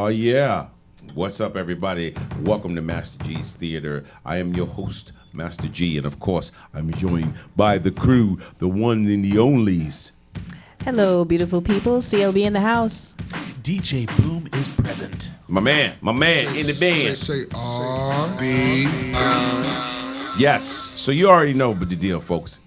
Oh, yeah. What's up, everybody? Welcome to Master G's Theater. I am your host, Master G, and of course, I'm joined by the crew, the ones and the onlys. Hello, beautiful people. CLB in the house. DJ Boom is present. My man in the band. Say R-B. Yes. So you already know the deal, folks.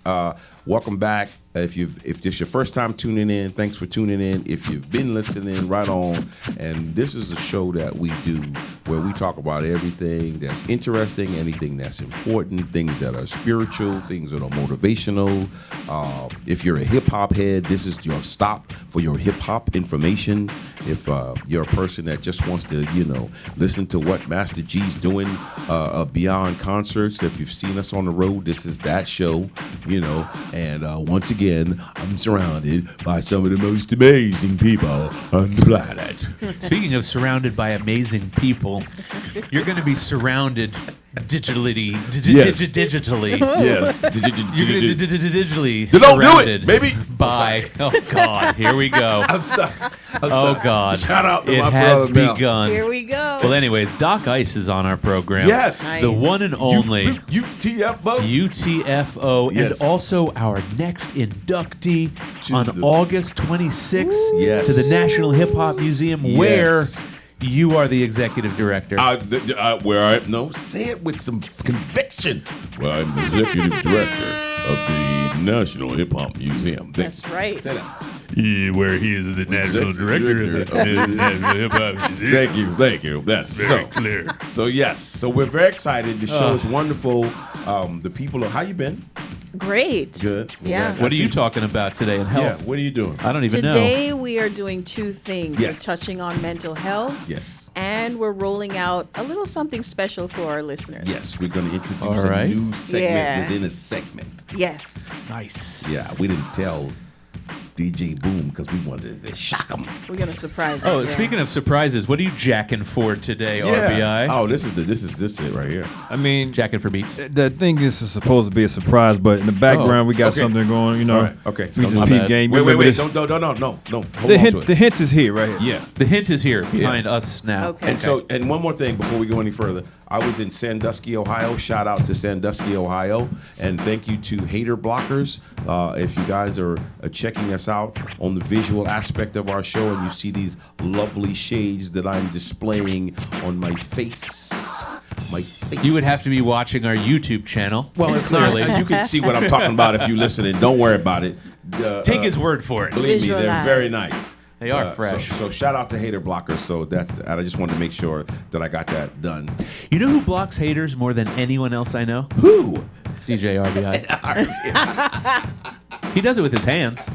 Welcome back. If this your first time tuning in, thanks for tuning in. If you've been listening, right on. And this is a show that we do where we talk about everything that's interesting, anything that's important, things that are spiritual, things that are motivational. If you're a hip hop head, this is your stop for your hip hop information. If you're a person that just wants to, listen to what Master G's doing beyond concerts, if you've seen us on the road, this is that show, And once again, I'm surrounded by some of the most amazing people on the planet. Speaking of surrounded by amazing people, you're going to be surrounded digitally. Yes. Digitally. Yes. You're going to digitally Don't do surrounded it, baby. by. Oh God, here we go. I'm stuck. Oh God, Shout out to it my has brother Mel. begun. Here we go. Well, anyways, Doc Ice is on our program. Yes. Nice. The one and only UTFO. UTFO, Yes. and also our next inductee on the- August 26th Yes. to the National Hip Hop Museum, Yes. where you are the executive director. Say it with some conviction. Well, I'm the executive director of the National Hip Hop Museum. That's right. Say that. Where he is the national director of the National Hip Hop Museum. Thank you. That's Very so clear. So yes, so we're very excited. The show is wonderful. The people how you been? Great. Good. Yeah. What are you talking about today in Yeah. health? What are you doing? I don't even know. Today we are doing two things. Yes. We're touching on mental health. Yes. And we're rolling out a little something special for our listeners. Yes, we're going to introduce All right. a new segment Yeah. within a segment. Yes. Nice. Yeah, we didn't tell DJ Boom because we wanted to shock him. We're gonna surprise Oh, them. Yeah. speaking of surprises, what are you jacking for today, RBI? Oh, this is it right here. I mean, Jacking for beats. the thing is supposed to be a surprise, but in the background we got Okay. something going. All right, okay. We No, just my peep bad. game. Wait, Remember this- no. Hold The on to hint, it. the hint is here, right here. Yeah. The hint is here behind us now. Okay. And one more thing before we go any further. I was in Sandusky, Ohio. Shout out to Sandusky, Ohio. And thank you to Hater Blockers. If you guys are checking us out on the visual aspect of our show and you see these lovely shades that I'm displaying on my face. You would have to be watching our YouTube channel. Well, it's not, clearly. you can see what I'm talking about if you're listening. Don't worry about it. Take his word for it. Believe me, they're Visualize. very nice. They are fresh. So shout out to Hater Blockers. So I just wanted to make sure that I got that done. You know who blocks haters more than anyone else I know? Who? DJ RBI. He does it with his hands,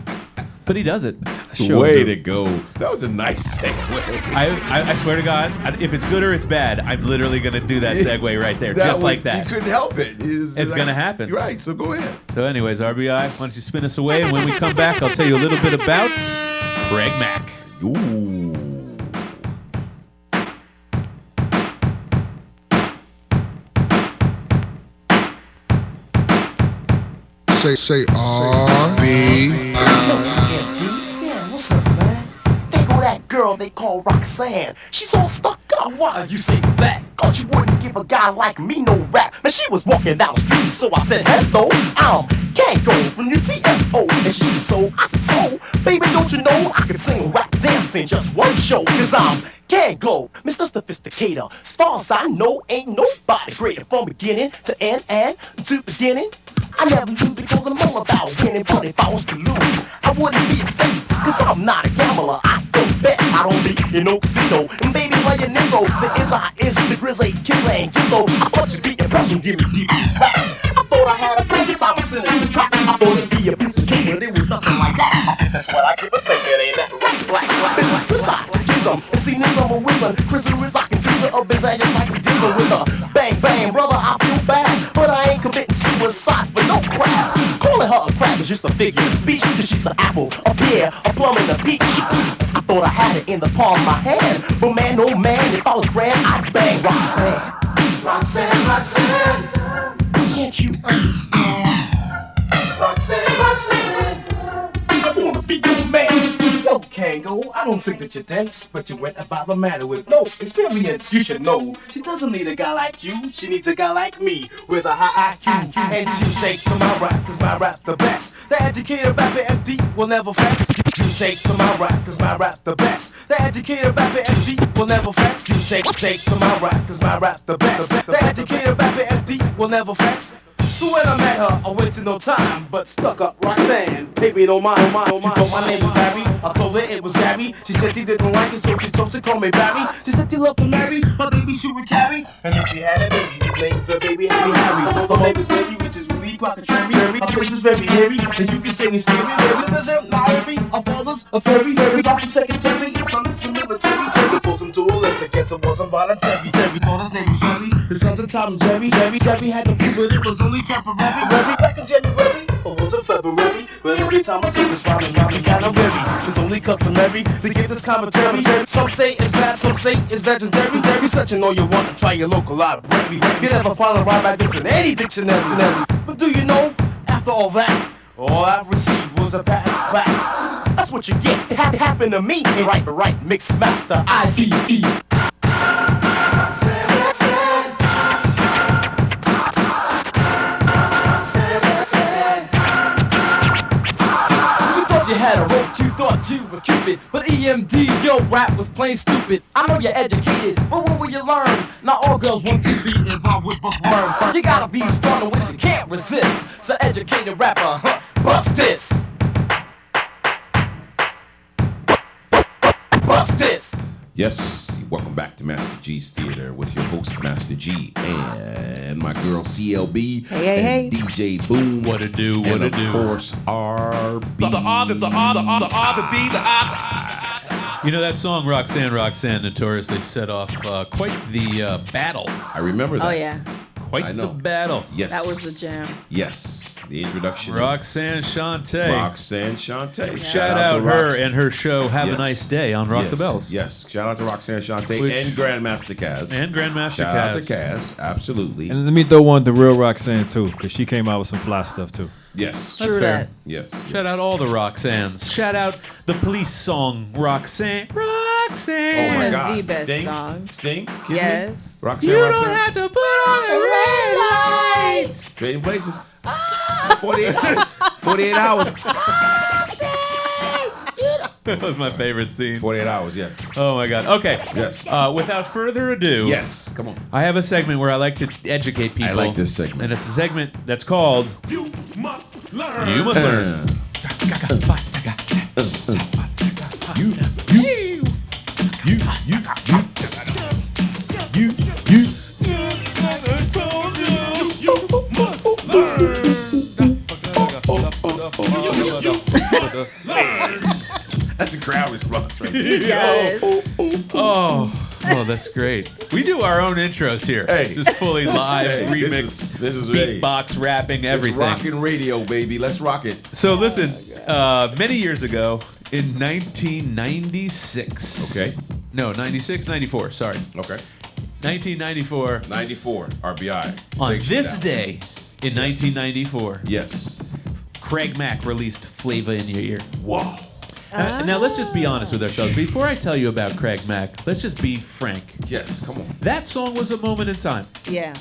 but he does it. Way to go. That was a nice segue. I swear to God, if it's good or it's bad, I'm literally going to do that segue right there, just like that. You couldn't help it. It's gonna happen. You're right, so go ahead. So anyways, RBI, why don't you spin us away, and when we come back, I'll tell you a little bit about Craig Mack. Ooh. Say R-B. Yeah, what's up, man? There go that girl they call Roxanne. She's all stuck up. Why you say that? Cause you wouldn't give a guy like me no rap. Man, she was walking down the street, so I said, hello, I'm Can't Go from your TFO. And she said, I said, so, baby, don't you know I can sing, rap, dance in just one show? Cause I'm Can't Go, Mr. Sophisticator. As far as I know, ain't nobody greater from beginning to end and to beginning. I never lose because I'm all about winning, but if I was to lose, I wouldn't be upset, cause I'm not a gambler, I don't bet, I don't be in no casino, and baby playing Nizzo, the is the grizzly, kiss ain't Gizzo, I thought you'd be impressed and give me deep back. I thought I had a focus, I was in the track, I thought it'd be a piece of cake, but it was nothing like that. I guess that's what I give a thing, it ain't that right, black, Chris, I get some, and see this I'm a wizard, Chris is I can tease her of his ass just like we did with her. Bang, bang, brother, I feel bad, but I ain't committing suicide for no crap. Calling her a crap is just a figure of speech, cause she's an apple, a pear, a plum, and a peach. I thought I had it in the palm of my hand, but man, oh man, if I was grand, I'd bang Roxanne. Roxanne, can't you understand? Roxanne, I wanna be your man. No Kango, I I don't think that you're dense, but you went about the matter with no experience. You should know, she doesn't need a guy like you. She needs a guy like me with a high IQ. And she'll take to my rap, cause my rap's the best. The educated rapper MD will never fess. You take to my rap, cause my rap's the best. The educated rapper MD will never fess. You take to my rap, cause my rap's the best. The educated rapper MD will never fess. So when I met her, I wasted no time, but stuck up Roxanne. Baby, don't mind, She thought my name was Barry. I told her it was Gary. She said she didn't like it, so she chose to call me Barry. She said she loved to marry, her baby she would carry. And if she had a baby, you'd name the baby Happy Harry. Her name is Mary, which is really contrary. Her face is very hairy, and you can say it's scary. There's a desert, not heavy. Our father's a fairy. Doctor secretary, some military. Terry forced him to a list to get some wasn't voluntary. Terry thought his name was Jerry. His son's a Tom Jerry. Jerry had the flu, but it was only temporary. Back in January, or was it February? But every time I see this rhyme, kinda weary. It's only customary to give this commentary. Some say it's bad, some say it's legendary. Researching all you want to try your local library. You never find a rhyme like this in any dictionary. But do you know, after all that, all I received was a pat back. That's what you get. It happened to me. Right, mix master, ICE. You had a rope, you thought you was Cupid, but EMD, your rap was plain stupid. I know you're educated, but when will you learn? Not all girls want to be involved with bookworms. You gotta be strong in which you can't resist. So educated rapper, bust this. Bust this. Yes, welcome back to Master G's Theater with your host, Master G, and my girl CLB, Hey. and DJ Boom. What to do, and what to do. of course, RB. The R, the B, the I. You know that song, Roxanne, notoriously set off quite the battle. I remember that. Oh, yeah. Quite I the know. battle. Yes. That was the jam. Yes, the introduction. Roxanne Shante. Roxanne Shante. Shout out to her Rox- and her show, Have Yes. a Nice Day on Rock yes. the Bells. Yes, shout out to Roxanne Shante Which- and Grandmaster Kaz. And Grandmaster Shout out to Kaz. Kaz, absolutely. And let me throw one to real Roxanne too, because she came out with some fly stuff too. Yes. True fair. that. Yes. Shout out all the Roxannes. Shout out the Police song, Roxanne. Oh Roxanne. my One of God. the best Sting? songs. Sting? Kidding me? Yes. Roxanne, You Roxanne. don't have to put on a red light. Trading places. 48 hours. 48 hours. That was my favorite scene. 48 hours, yes. Oh my God. Okay. Yes. Without further ado. Yes. Come on. I have a segment where I like to educate people. I like this segment. And it's a segment that's called You must learn. You Must Learn. That's a crowd response right there. Yes. Oh, that's great. We do our own intros here. Hey. Just fully live, Hey, remix, this is beatbox, rapping, It's everything. rockin' radio, baby. Let's rock it. So listen, many years ago, in 1996. Okay. No, 96, 94, sorry. Okay. 1994. 94, RBI. On Shake this down. day, in 1994, Yes. Craig Mack released Flavor in Your Ear. Whoa. Now, let's just be honest with ourselves. Before I tell you about Craig Mack, let's just be frank. Yes, come on. That song was a moment in time. Yeah.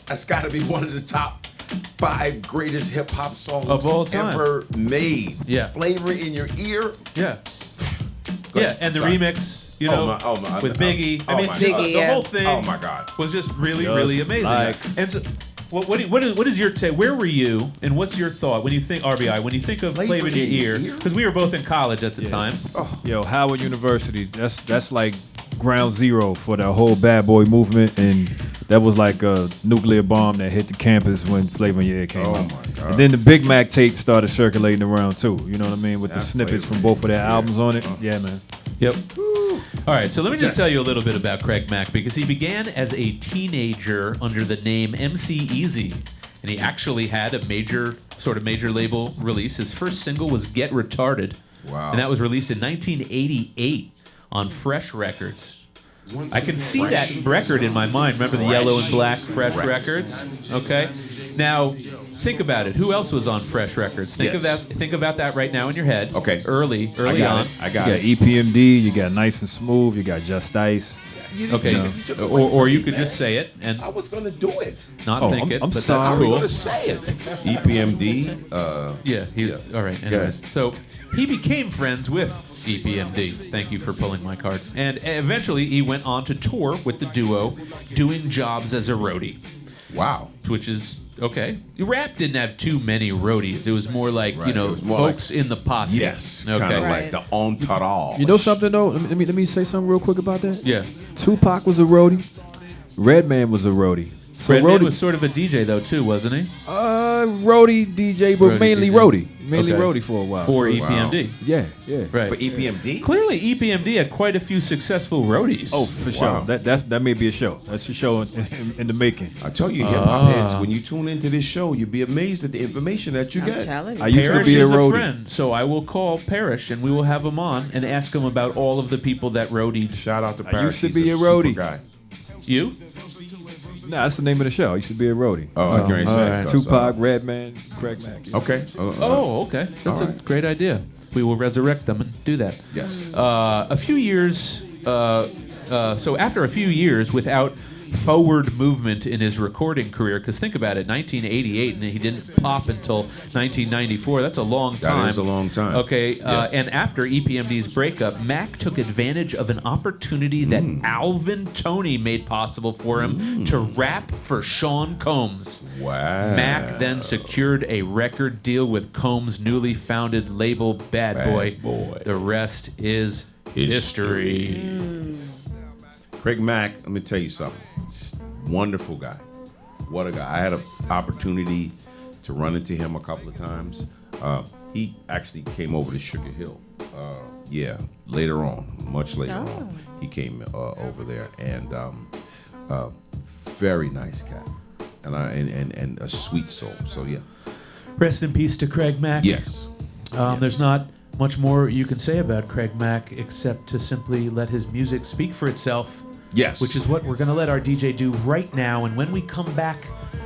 That's got to be one of the top 5 greatest hip hop songs Of all time. ever made. Yeah. Flavor in your ear. Yeah. Go Yeah, ahead. and the Sorry. remix, you know, with Biggie. Oh I mean, my just God. the yeah. whole thing Oh my God. was just really, Just really amazing. like- And so, what is your take? Where were you, and what's your thought when you think RBI? When you think of Flavor in Your Ear, because we were both in college at the time. Yo, Howard University, that's like ground zero for the whole bad boy movement, and that was like a nuclear bomb that hit the campus when Flavor in Your Ear came Oh out. my God. And then the Big Mac tape started circulating around too. You know what I mean? With the That's snippets Flavor from both of their in Your albums Ear. on it. Yeah, man. Yep. All right, so let me just Yes. tell you a little bit about Craig Mack, because he began as a teenager under the name MC Easy, and he actually had a major label release. His first single was Get Retarded. Wow. And that was released in 1988 on Fresh Records. I can see that record in my mind. Remember the yellow and black Fresh Records? Okay. Now, think about it. Who else was on Fresh Records? Think of that. Think about that right now in your head. Okay. Early on. I got You it. got EPMD, you got Nice and Smooth, you got Just Ice. Okay. Or you could just say it and I was gonna do it. not think it. I'm but sorry. I that's was cool. gonna say it. EPMD. Yeah. All right. Anyways, so he became friends with EPMD. Thank you for pulling my card. And eventually, he went on to tour with the duo, doing jobs as a roadie, Wow. which is okay. Rap didn't have too many roadies. It was more like Right. It was more folks in the posse. Yes. Okay. Kind of Right. like the entourage. You know something though? Let me say something real quick about that. Yeah. Tupac was a roadie. Redman was a roadie. So Redman roadie, was sort of a DJ though too, wasn't he? roadie DJ, but Roadie mainly DJ. roadie. Mainly Okay. roadie for a while. For So- EPMD. Yeah, yeah. Right. For EPMD. Clearly, EPMD had quite a few successful roadies. Oh, for Wow. sure. That may be a show. That's a show in the making. I tell you, hip hop heads, when you tune into this show, you'd be amazed at the information that you I'm get. telling you. I used to Parrish be a is a roadie. friend, so I will call Parrish and we will have him on and ask him about all of the people that roadied. Shout out to I Parrish. used to He's be a super roadie. guy. You? Nah, that's the name of the show. I used to be a roadie. Oh, I can all say right. Tupac, Redman, Craig Mack. Okay. Oh, okay. That's All a right. great idea. We will resurrect them and do that. Yes. A few years. So after a few years without forward movement in his recording career, because think about it, 1988, and he didn't pop until 1994. That's a long time. That is a long time. Okay, Yes. and after EPMD's breakup, Mac took advantage of an opportunity that Alvin Toney made possible for him to rap for Sean Combs. Wow. Mac then secured a record deal with Combs' newly founded label Bad Boy. Boy. The rest is history. Craig Mack, let me tell you something. Wonderful guy. What a guy. I had an opportunity to run into him a couple of times. He actually came over to Sugarhill. Later on, much later on, he came over there, and very nice cat, and a sweet soul. So yeah. Rest in peace to Craig Mack. Yes. There's not much more you can say about Craig Mack except to simply let his music speak for itself. Yes. Which is what we're going to let our DJ do right now. And when we come back,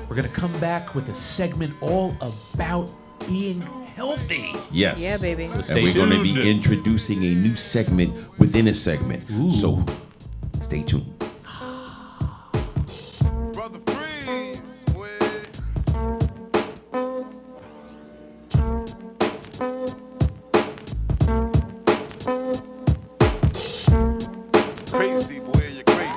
we're going to come back with a segment all about being healthy. Yes. Yeah, baby. So And stay we're going to be tuned. introducing a new segment within a segment. Ooh. So stay tuned. Brother Freeze, crazy boy, you're crazy.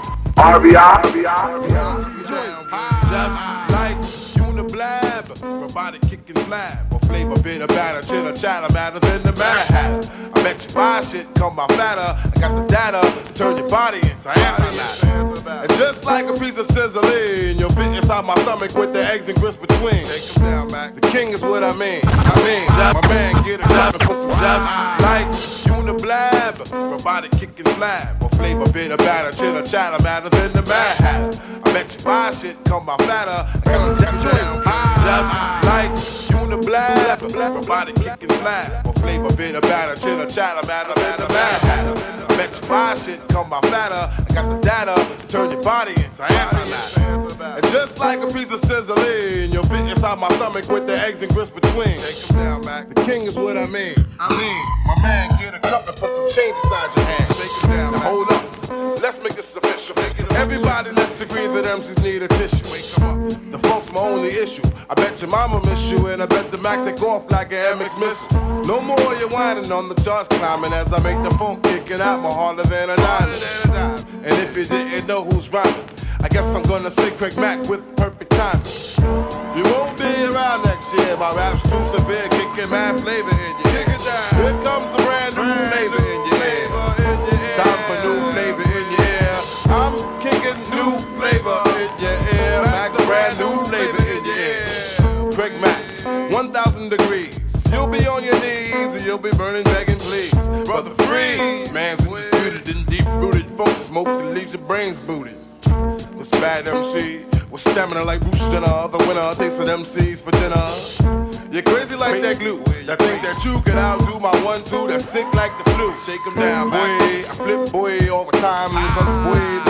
Just like Uniblab, robotic kicking slab, or flavor bitter batter, chitter chatter, madder than the Mad Hatter. I bet you buy shit, come by fatter. I got the data, turn your body into antimatter. And just like a piece of sizzling, you'll fit inside my stomach with the eggs and grits between. Take 'em down, Mac. The king is what I mean. My man get a clap and put some just like Uniblab, robotic kicking slab, or flavor bitter batter, chitter chatter, madder than the Mad Hatter. I bet you buy shit, come by fatter. I got the down, just like Uniblab, robotic kicking slab, or flavor bitter batter, chitter chatter, madder than the Mad Hatter. I bet you buy shit, come by fatter. I got the data, turn your body into antimatter. And just like a piece of sizzling, you'll fit inside my stomach with the eggs and grits between. Take 'em down, Mac. The king is what I mean. My man, get a cup and put some change inside your hand. Take 'em down. Now hold up. Let's make this official. Everybody, let's agree that MCs need a tissue. Wake 'em up. The funk's my only issue. I bet your mama miss you, and I bet the Mac take off like an MX missile. No more you whining on the charts climbing as I make the funk kicking out more harder than a diamond. And if you didn't know who's rhyming, I guess I'm gonna say Craig Mack with perfect timing. You won't be around next year. My rap's too severe, kicking mad flavor in your ear. Here comes a brand new flavor in your ear. Time for new flavor in your ear. I'm kicking new flavor in your ear. Max, brand new flavor in your ear. Craig Mack, 1,000 degrees. You'll be on your knees and you'll be burning, begging, please. Brother Freeze, man's undisputed and deep-rooted funk smoke that leaves your brains booted. This bad MC with stamina like Bruce Jenner, the winner takes an MCs for dinner. You're crazy like that glue. I think that you can outdo my 1-2 that's sick like the flu. Shake 'em down, boy. I flip, boy, all the time. Cause, boy,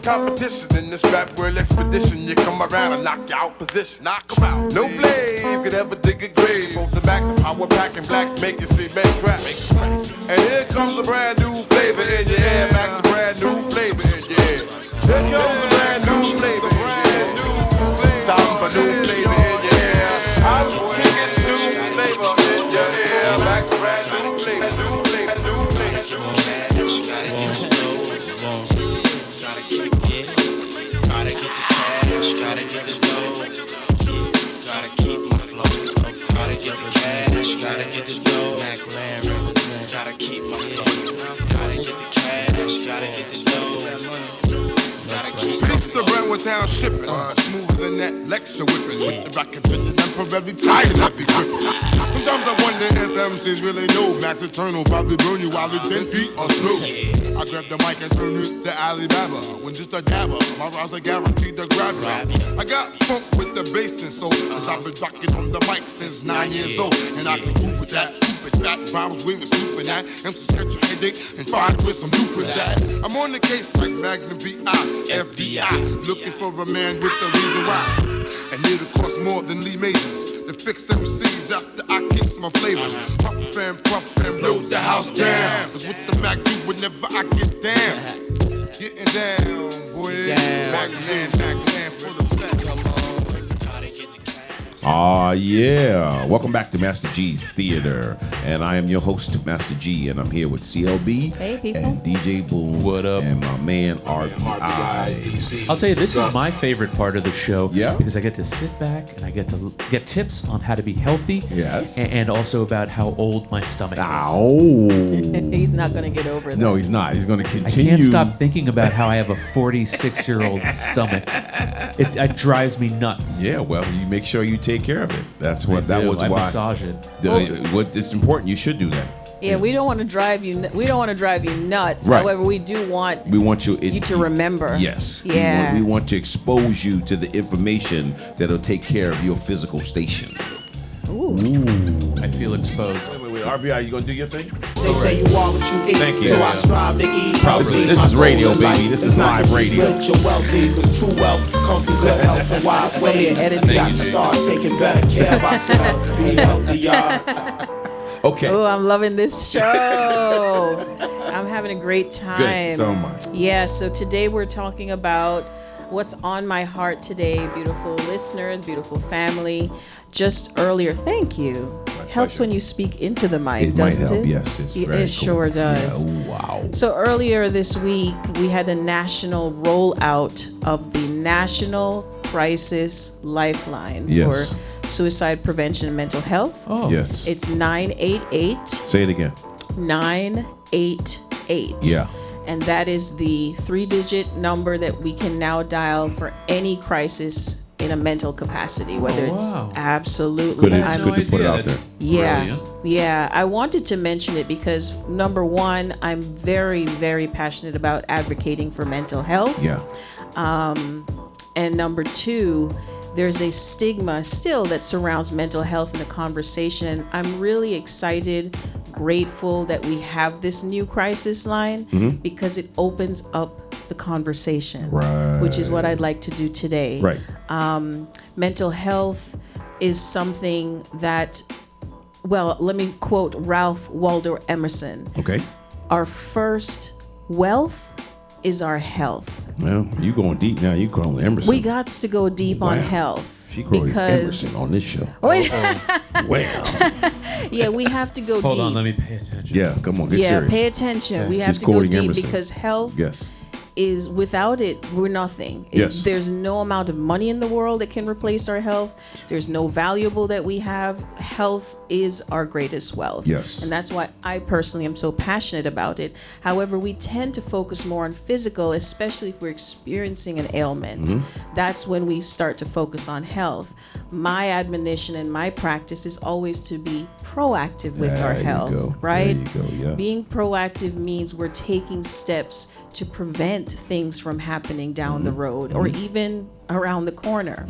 competition in this rap world expedition. You come around and knock you out position. Knock 'em out. No flame could ever dig a grave. Both the Mac, the power pack, and black make it see men crack. And here comes a brand new flavor in your air. Max, a brand new flavor in your air. Here comes a brand new flavor. Brand new flavor. Time for new flavor in your air. I'm kicking new flavor in your air. Max, brand new flavor. New flavor. New flavor. Gotta get the dough. Gotta keep my flow. Gotta get the cash. Gotta get the dough. Mac Land represent. Gotta keep my flow. Gotta get the cash. Gotta get the dough. Gotta keep my Speaks the Brentwood town shipping. Smoother than that lecture whipping. With the rockin' pinion temporary tires I be gripping. Sometimes I wonder if MCs really know Max Eternal probably burn you while it's 10 feet or slow. I grab the mic and turn it to Alibaba. When just a dabber, my rhymes are guaranteed to grab you. I got funk with the bass and soul, cause I've been rocking on the mic since 9 years old. And I can move with that stupid fat rhymes we were swooping at. MCs catch a headache and find with some loopers at. I'm on the case like Magnum B.I. FBI, looking for a man with the reason why. And it'll cost more than Lee Majors to fix MCs after I kicks my flavors. Puff and blow the house down. Cause with the Mac do whenever I get down. Getting down, boy. Mac land for the fat. Yeah. Welcome back to Master G's Theater. And I am your host, Master G, and I'm here with CLB Hey, people. and DJ Boom. What up? And my man RBI. I'll tell you, this is my favorite part of the show. Yeah? Because I get to sit back and I get to get tips on how to be healthy. Yes. And also about how old my stomach is. Ow. He's not going to get over that. No, he's not. He's going to I continue. can't stop thinking about how I have a 46-year-old stomach. It drives me nuts. Yeah, well, you make sure you take care of it. That's what. That was I why. massage it. What it's important. You should do that. Yeah, we don't want to drive you. We don't want to drive you nuts. Right. However, we do want We want you to remember. Yes. Yeah. We want to expose you to the information that'll take care of your physical station. I feel exposed. Wait, RBI, you gonna do your thing? They say you are what you eat. Thank you. So I strive to eat. This is radio, baby. This is live radio. Rich or wealthy, 'cause true wealth comes from good health and wise ways. Got to start taking better care of ourselves. Be healthier. Okay. Oh, I'm loving this show. I'm having a great time. Good. So much. Yeah, so today we're talking about what's on my heart today, beautiful listeners, beautiful family. Just earlier, thank you. Helps pleasure. when you speak into the mic, It might doesn't help. it? Yes, it's It very cool. sure does. Yeah, wow. So earlier this week, we had the national rollout of the National Crisis Lifeline Yes. for suicide prevention and mental health. Oh. Yes. It's 988 Say it again. 988. Yeah. And that is the 3-digit number that we can now dial for any crisis in a mental capacity, whether wow. it's absolutely. Good, I'm- good to put it out That's there. yeah, brilliant. yeah. I wanted to mention it because number one, I'm very, very passionate about advocating for mental health. Yeah. And number two, there's a stigma still that surrounds mental health in the conversation. I'm really excited, grateful that we have this new crisis line because it opens up the conversation, Right. which is what I'd like to do today. Right. Mental health is something that, well, let me quote Ralph Waldo Emerson. Okay. Our first wealth is our health. Well, you going deep now. You calling Emerson. We got to go deep on Wow. health She quoted because Emerson on this show. Wait, Wow. yeah, we have to go Hold deep. on, let me pay attention. Yeah, come on, get Yeah, serious. pay attention. We have She's to go quoting deep Emerson. because health Yes. is, without it, we're nothing. Yes. There's no amount of money in the world that can replace our health. There's no valuable that we have. Health is our greatest wealth. Yes. And that's why I personally am so passionate about it. However, we tend to focus more on physical, especially if we're experiencing an ailment. That's when we start to focus on health. My admonition and my practice is always to be proactive with our There you health, go. right? There you go, yeah. Being proactive means we're taking steps to prevent things from happening down the road or even around the corner.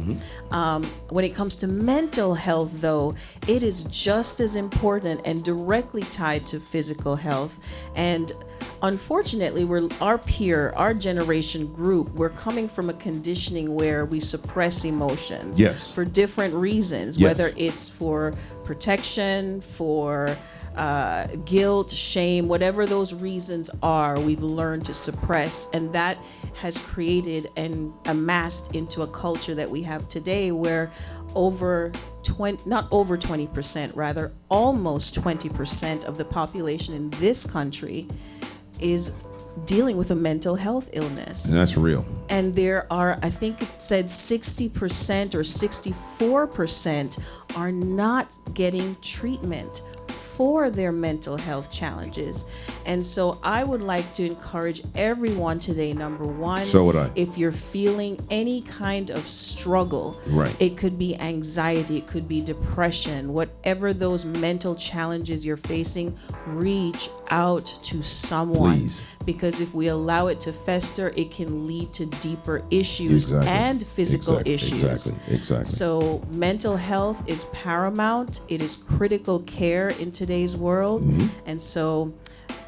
When it comes to mental health, though, it is just as important and directly tied to physical health. And unfortunately, our generation group, we're coming from a conditioning where we suppress emotions Yes. for different reasons, Yes. whether it's for protection, for guilt, shame, whatever those reasons are, we've learned to suppress, and that has created and amassed into a culture that we have today where not over 20%, rather almost 20% of the population in this country is dealing with a mental health illness. And that's real. And there are, I think it said 60% or 64% are not getting treatment for their mental health challenges. And so I would like to encourage everyone today, number one, So would I. if you're feeling any kind of struggle, Right. it could be anxiety, it could be depression, whatever those mental challenges you're facing, reach out to someone. Please. Because if we allow it to fester, it can lead to deeper issues Exactly. and physical issues. Exactly. So mental health is paramount. It is critical care in today's world. Mm-hmm. And so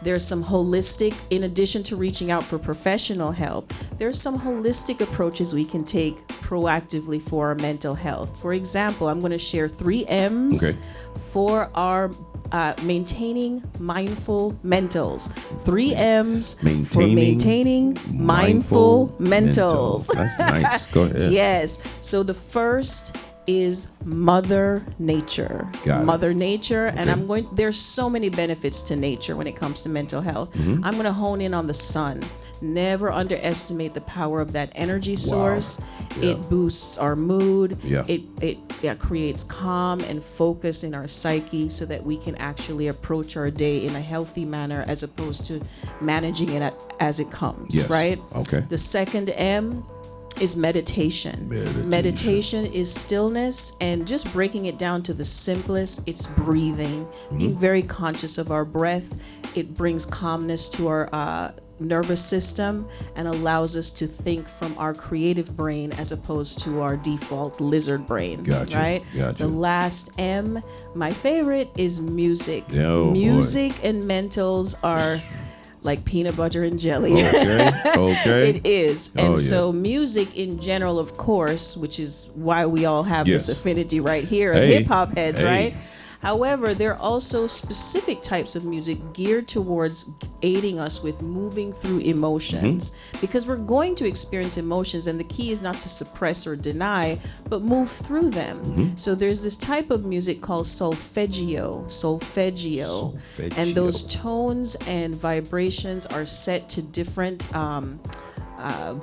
there's some holistic, in addition to reaching out for professional help, there's some holistic approaches we can take proactively for our mental health. For example, I'm going to share 3 M's Okay. for our maintaining mindful mentals. 3 M's for maintaining mindful mentals. That's nice. Go ahead. Yes. So the first is Mother Nature. Got it. Mother Nature, and Okay. there's so many benefits to nature when it comes to mental health. Mm-hmm. I'm going to hone in on the sun. Never underestimate the power of that energy source. Yeah. It boosts our mood. Yeah. It creates calm and focus in our psyche so that we can actually approach our day in a healthy manner as opposed to managing it as it comes, Yes. right? Okay. The second M is meditation. Meditation is stillness, and just breaking it down to the simplest, it's breathing. Being very conscious of our breath. It brings calmness to our nervous system and allows us to think from our creative brain as opposed to our default lizard brain. Gotcha, Right? gotcha. The last M, my favorite, is music. Oh, boy. Music and mentals are like peanut butter and jelly. Okay. It is. Oh, And yeah. so music in general, of course, which is why we all have Yes. this affinity right here as Hey. hip hop heads, Hey. right? However, there are also specific types of music geared towards aiding us with moving through emotions, because we're going to experience emotions, and the key is not to suppress or deny, but move through them. So there's this type of music called solfeggio, and those tones and vibrations are set to different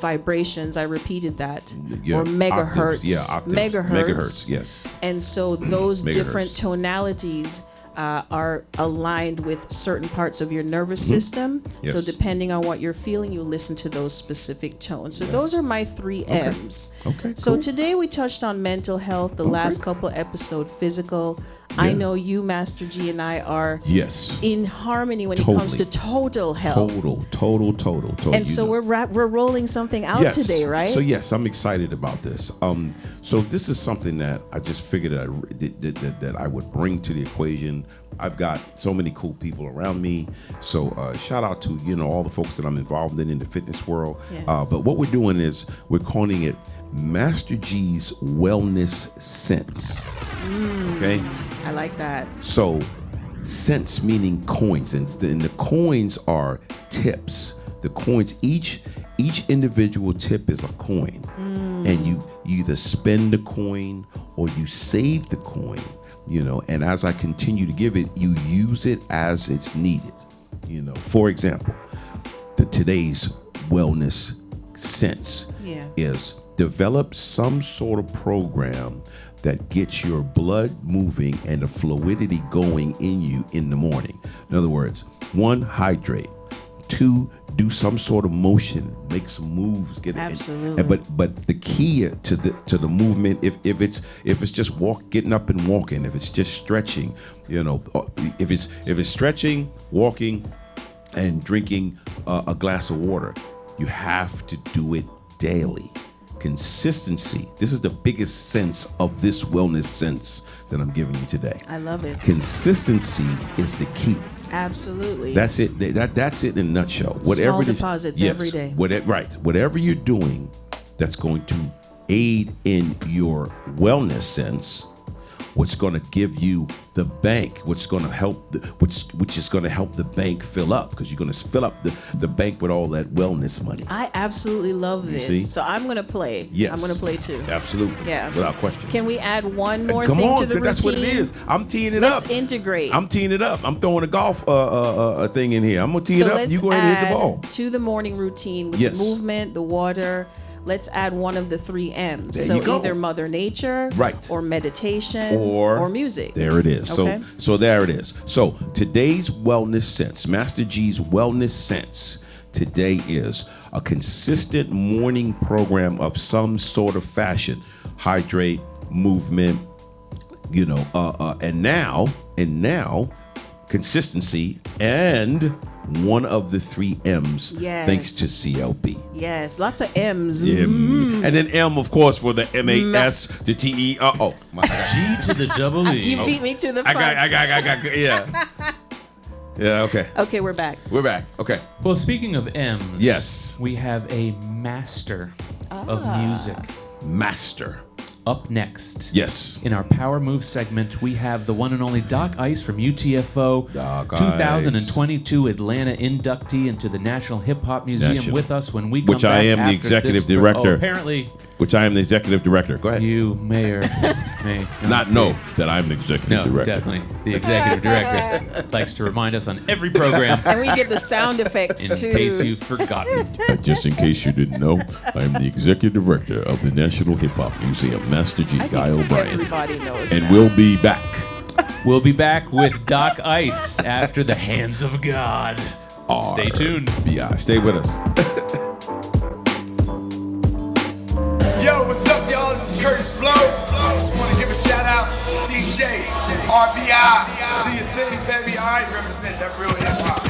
vibrations. I repeated that. Yeah, Or megahertz. octaves. Yeah, octaves. Megahertz, yes. And so those Megahertz. different tonalities are aligned with certain parts of your nervous system. So Yes. depending on what you're feeling, you listen to those specific tones. So those are my 3 M's. Okay, So cool. today we touched on mental health, the last couple episodes, physical. I Yeah. know you, Master G, and I are Yes. in harmony when Totally. it comes to total health. Total. And so we're rolling something out Yes. today, right? So yes, I'm excited about this. So this is something that I just figured that I would bring to the equation. I've got so many cool people around me. So shout out to all the folks that I'm involved in the fitness world. Yes. But what we're doing is we're calling it Master G's Wellness Sense. Okay. I like that. So, cents meaning coins, and the coins are tips. The coins, each individual tip is a coin, and you either spend the coin or you save the coin. And as I continue to give it, you use it as it's needed. For example, today's wellness sense Yeah. is develop some sort of program that gets your blood moving and the fluidity going in you in the morning. In other words, 1, hydrate. 2, do some sort of motion, make some moves. Absolutely. But the key to the movement, if it's just getting up and walking, if it's just stretching, if it's stretching, walking, and drinking a glass of water, you have to do it daily. Consistency. This is the biggest sense of this wellness sense that I'm giving you today. I love it. Consistency is the key. Absolutely. That's it. That's it in a nutshell. Small it is- deposits yes, every day. Whatever you're doing that's going to aid in your wellness sense, what's going to give you the bank, what's going to help, which is going to help the bank fill up, because you're going to fill up the bank with all that wellness money. I absolutely love see? this. So I'm going to play. Yes. I'm going to play too. Absolutely. Yeah. Without question. Can we add one more Come thing on, to the routine? that's what it is. I'm teeing it Let's up. integrate. I'm teeing it up. I'm throwing a golf thing in here. I'm going to tee So it up. let's You go ahead and hit the add ball. to the morning routine with Yes. the movement, the water. Let's add one of the 3 M's. There So you go. either Mother Nature, Right. or meditation, or music. There it is. Okay. So there it is. So today's wellness sense, Master G's wellness sense today is a consistent morning program of some sort of fashion. Hydrate, movement, and now consistency and one of the 3 M's, Yes. thanks to CLB. Yes, lots of M's. And then M, of course, for the MAS, the TE. Oh my God. G to the double E. You beat me to the I punch. got, yeah. Yeah, okay. Okay, we're back. We're back. Okay. Well, speaking of M's, Yes. we have a master of music. Master. Up next. Yes. In our Power Move segment, we have the one and only Doc Ice from UTFO, Doc 2022 Atlanta inductee into the National Hip Hop Museum National. with us when we come Which I back am the after executive this- director. Oh, apparently, Which I am the executive director. Go ahead. you may or may Not know that I'm the executive No, director. definitely. The executive director likes to remind us on every program, And we get the sound effects in too. case you've forgotten. Just in case you didn't know, I am the executive director of the National Hip Hop Museum, Master G. I Guy think O'Brien. everybody knows And that. we'll be back. We'll be back with Doc Ice after the hands of God. Stay tuned. RBI. Stay with us. Yo, what's up, y'all? This is Curtis Blow. Just want to give a shout out, DJ, RBI. Do your thing, baby. I represent that real hip hop.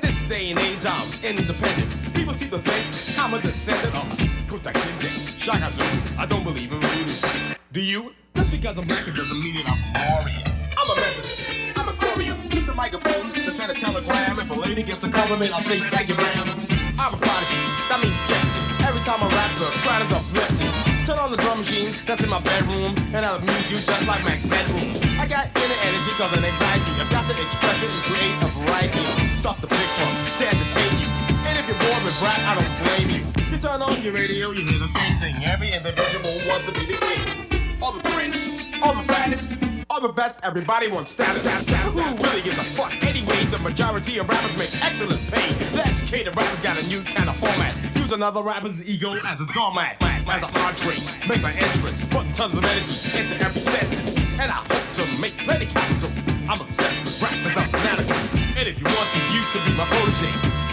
This day and age, I'm independent. People seem to think I'm a descendant of Kuta Kinte, Shaka Zulu. I don't believe in voodoo. Do you? Just because I'm black, it doesn't mean that I'm warrior. I'm a messenger. I'm a courier. Use the microphone to send a telegram. If a lady gets a compliment, I'll say thank you, ma'am. I'm a prodigy. That means gifted. Every time I rap, the crowd is uplifted. Turn on the drum machine that's in my bedroom, and I'll amuse you just like Max Headroom. I got inner energy cause an anxiety. I've got to express it and create a variety of stuff to pick from to entertain you. And if you're bored with rap, I don't blame you. You turn on your radio, you hear the same thing. Every individual wants to be the king. All the prince, all the baddest, all the best, everybody wants status. Who really gives a fuck? Anyway, the majority of rappers make excellent pay. The educated rappers got a new kind of format. Use another rapper's ego as a doormat, as an entree. Make my entrance, putting tons of energy into every sentence. And I hope to make plenty capital. I'm obsessed with rap cause I'm fanatical. And if you want to, you could be my protege.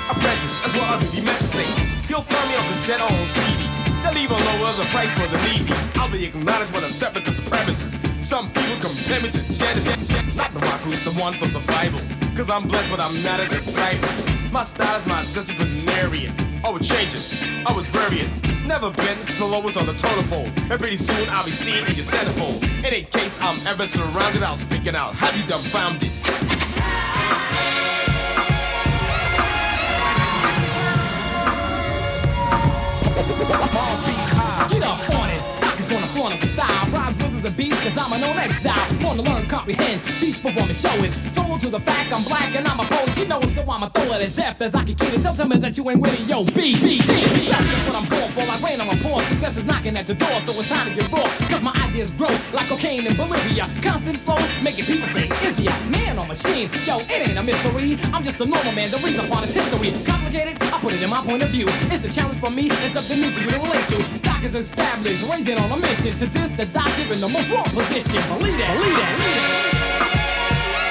Apprentice, that's what I really meant to say. You'll find me on cassette or on CD. They'll even lower the price for the needy. I'll be acknowledged when I step into the premises. Some people compare me to Genesis, not the rock group, the one from the Bible. Cause I'm blessed, but I'm not a disciple. My style is my disciplinarian. Oh, it changes. I was varying. Never been the lowest on the totem pole. And pretty soon I'll be seen in your centerfold. In case I'm ever surrounded, I'll speak it out. Have you dumbfounded? Get up on it. Doc is gonna flaunt up the style. Rhymes, rhythms, and beats, cause I'm an old exile. Wanna learn, comprehend, teach, perform, and show it. Solo to the fact I'm black and I'm a poet. You know it, so I'ma throw it as deft as I can get it. Don't tell me that you ain't with it, yo, B. That's what I'm going for, like rain on my paw. Success is knocking at the door, so it's time to get raw. Cause my ideas grow like cocaine in Bolivia. Constant flow, making people say, is he a man or machine? Yo, it ain't a mystery. I'm just a normal man, the reason upon his history. Complicated, I put it in my point of view. It's a challenge for me, and something new for you to relate to. Doc is established, raising on a mission. To this, the Doc given the most wrong position. Believe that, believe that, believe that.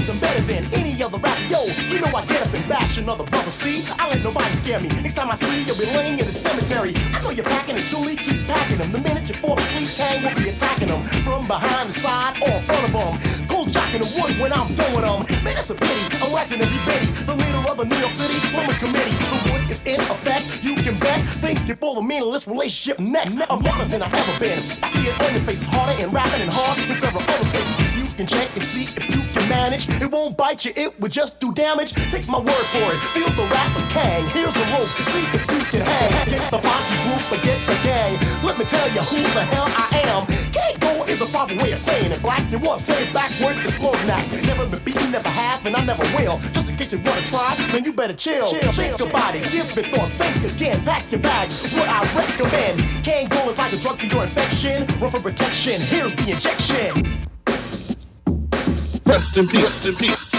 I'm better than any other rapper, yo. You know I get up and bash protection of the brother. See, I let nobody scare me. Next time I see you, you'll be laying in the cemetery. I know you're packing it, truly keep packing them. The minute you fall asleep, Kang will be attacking them from behind, the side, or in front of them. Cool jocking the wood when I'm done with them. Man, that's a pity. I'm waxing every bitty. The leader of the New York City Women Committee. The wood is in effect. You can bet. Think before the meaningless relationship next. I'm better than I've ever been. I see it on your face, harder and rapping and hard in several other places. You can check and see if you can manage. It won't bite you, it will just do damage. Take my word for it. Feel the wrath of Kang. Here's a rope. See if you can hang. Get the posse group or get the gang. Let me tell you who the hell I am. Can't go is a proper way of saying it. Black, you want to say it backwards, it's slow knack. Never been beaten, never have, and I never will. Just in case you wanna try, man, you better chill. Shake your body, give it thought, think again. Pack your bags, it's what I recommend. Can't go is like a drug for your infection. Run for protection, here's the injection. Rest in peace, rest in peace.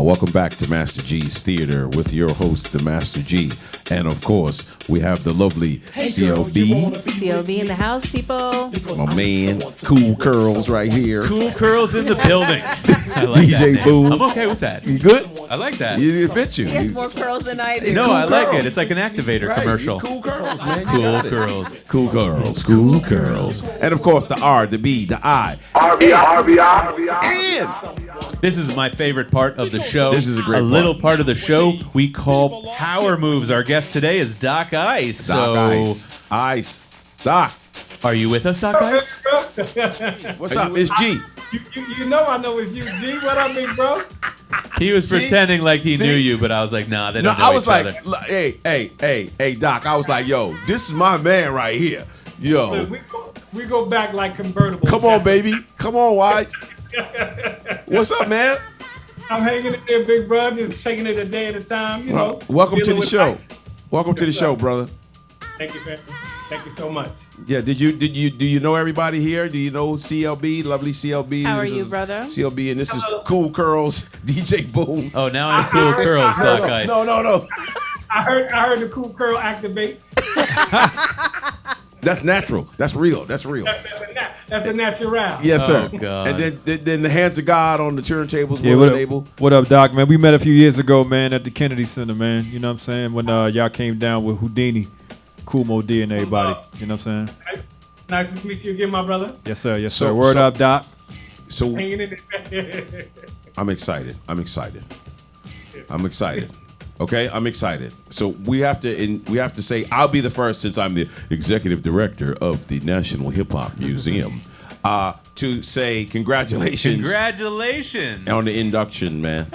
Welcome back to Master G's Theater with your host, the Master G. And of course, we have the lovely CLB. CLB in the house, people. My man, Cool Curls right here. Cool Curls in the building. I like DJ that Boom. I'm okay with that. You good? I like that. It fit you. He has more curls than I do. No, Cool I like Curls. it. It's like an activator Right, commercial. Cool Curls, man. You Cool got it. Curls. Cool Curls. Cool Curls. And of course, the R, the B, the I. And This is my favorite part of the show. This is a great little part of the show we call Power Moves. Our guest today is Doc Ice. Doc Ice. Ice. Doc. Are you with us, Doc Ice? What's up? It's G. You know I know it's you, G. What I mean, bro? He was pretending like he knew you, but I was like, nah, they don't know I was each like, other. hey, Doc. I was like, yo, this is my man right here. Yo. Look, we go back like convertibles. Come on, baby. Come on, Wise. What's up, man? I'm hanging in there, big bro. Just taking it a day at a time, you know. Welcome to dealing the with show. life. Welcome to the show, brother. Thank you, man. Thank you so much. Yeah, do you know everybody here? Do you know CLB, lovely CLB? How are This you, is brother? CLB, and this is Cool Curls, DJ Boom. Oh, now I'm Cool Curls, Doc Ice. No. I heard the cool curl activate. That's natural. That's real. That's real. That's a natural. Yes, sir. Oh, God. And then the hands of God on the turntables Yeah, were able. what up, Doc, man? We met a few years ago, man, at the Kennedy Center, man. You know what I'm saying? When y'all came down with Houdini, Cool Mo D and everybody. You know what I'm saying? Nice to meet you again, my brother. Yes, sir. Yes, So- sir. Word so- up, Doc. So Hanging in there. I'm excited. Okay, I'm excited. So we have to say I'll be the first, since I'm the executive director of the National Hip Hop Museum, to say congratulations. Congratulations. On the induction, man.